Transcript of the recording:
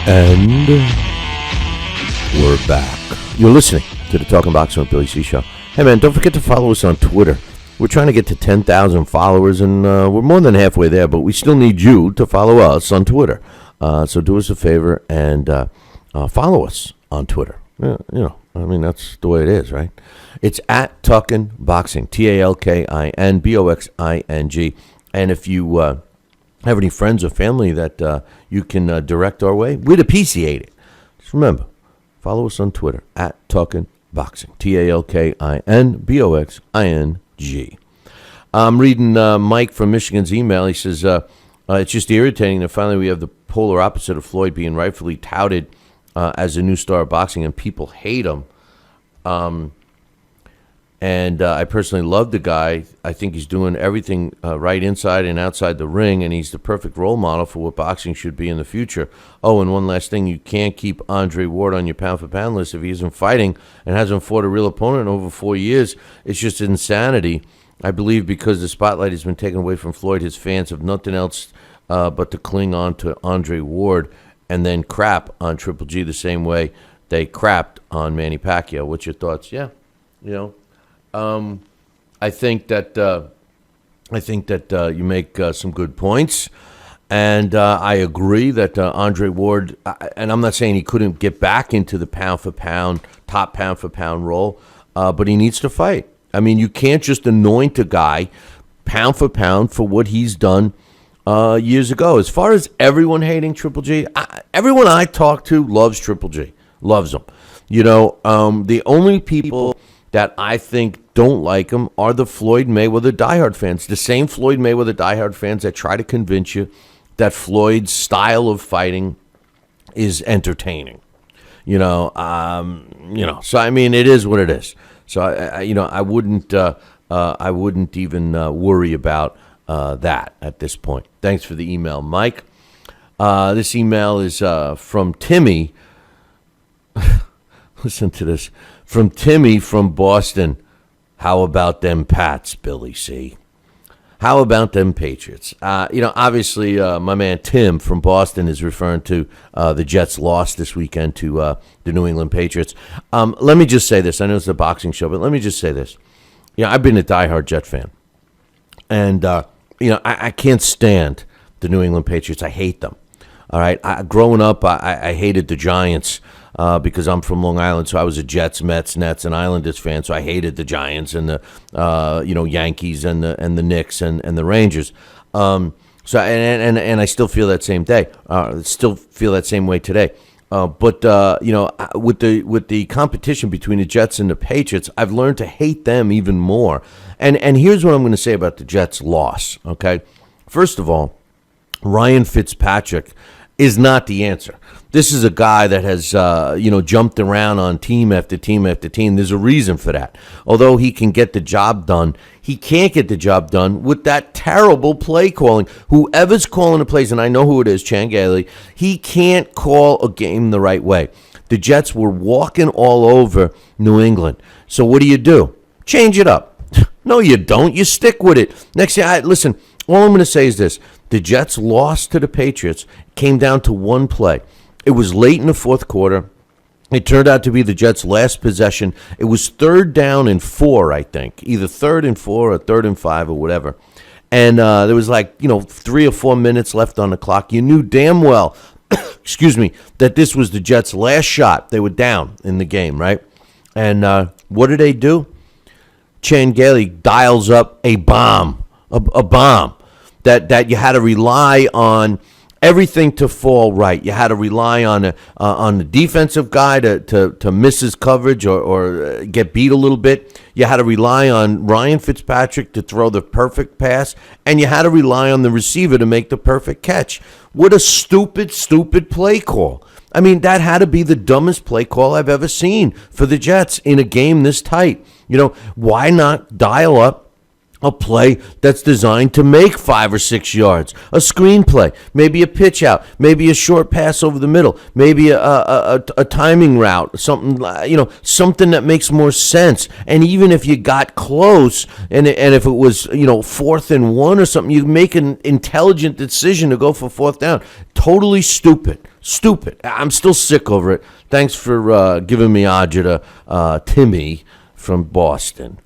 And we're back. You're listening to the Talking Boxing with Billy C show. Hey, man, don't forget to follow us on Twitter. We're trying to get to 10,000 followers, and we're more than halfway there, but we still need you to follow us on Twitter. So do us a favor and follow us on Twitter. That's the way it is, right? It's at Talkin' Boxing, TALKINBOXING. And if you have any friends or family that you can direct our way, we'd appreciate it. Just remember, follow us on Twitter, at Talkin' Boxing, TALKINBOXING. I'm reading Mike from Michigan's email. He says, it's just irritating that finally we have the polar opposite of Floyd being rightfully touted as a new star of boxing, and people hate him. And I personally love the guy. I think he's doing everything right inside and outside the ring, and he's the perfect role model for what boxing should be in the future. Oh, and one last thing, you can't keep Andre Ward on your pound-for-pound list if he isn't fighting and hasn't fought a real opponent in over 4 years. It's just insanity. I believe because the spotlight has been taken away from Floyd, his fans have nothing else but to cling on to Andre Ward and then crap on Triple G the same way they crapped on Manny Pacquiao. What's your thoughts? Yeah, I think that you make some good points, and I agree that Andre Ward. And I'm not saying he couldn't get back into the top pound for pound role, but he needs to fight. I mean, you can't just anoint a guy pound for pound for what he's done years ago. As far as everyone hating Triple G, everyone I talk to loves Triple G, loves him. The only people that I think don't like him are the Floyd Mayweather diehard fans, the same Floyd Mayweather diehard fans that try to convince you that Floyd's style of fighting is entertaining. So I mean, it is what it is. So I wouldn't even worry about that at this point. Thanks for the email, Mike. This email is from Timmy. Listen to this. From Timmy from Boston. How about them Pats, Billy C? How about them Patriots? Obviously, my man Tim from Boston is referring to the Jets' loss this weekend to the New England Patriots. Let me just say this. I know it's a boxing show, but let me just say this. I've been a diehard Jet fan. And, I can't stand the New England Patriots. I hate them. All right. Growing up, I hated the Giants. Because I'm from Long Island, so I was a Jets, Mets, Nets, and Islanders fan. So I hated the Giants and the Yankees and the Knicks and the Rangers. And I still feel that same way today. But with the competition between the Jets and the Patriots, I've learned to hate them even more. And here's what I'm going to say about the Jets' loss. Okay, first of all, Ryan Fitzpatrick is not the answer. This is a guy that has, jumped around on team after team after team. There's a reason for that. Although he can get the job done, he can't get the job done with that terrible play calling. Whoever's calling the plays, and I know who it is, Chan Gailey, he can't call a game the right way. The Jets were walking all over New England. So what do? Change it up. No, you don't. You stick with it. Next thing, listen, all I'm going to say is this. The Jets lost to the Patriots, came down to one play. It was late in the fourth quarter. It turned out to be the Jets' last possession. It was 3rd down and 4, I think. Either 3rd and 4 or 3rd and 5 or whatever. And there was 3 or 4 minutes left on the clock. You knew damn well, that this was the Jets' last shot. They were down in the game, right? And what do? Chan Gailey dials up a bomb, a bomb that you had to rely on everything to fall right. You had to rely on the defensive guy to miss his coverage or get beat a little bit. You had to rely on Ryan Fitzpatrick to throw the perfect pass, and you had to rely on the receiver to make the perfect catch. What a stupid play call. I mean, that had to be the dumbest play call I've ever seen for the Jets in a game this tight. Why not dial up a play that's designed to make 5 or 6 yards, a screenplay, maybe a pitch out, maybe a short pass over the middle, maybe a timing route, something that makes more sense. And even if you got close, and if it was 4th and 1 or something, you make an intelligent decision to go for 4th down. Totally stupid. Stupid. I'm still sick over it. Thanks for giving me agita, Timmy from Boston.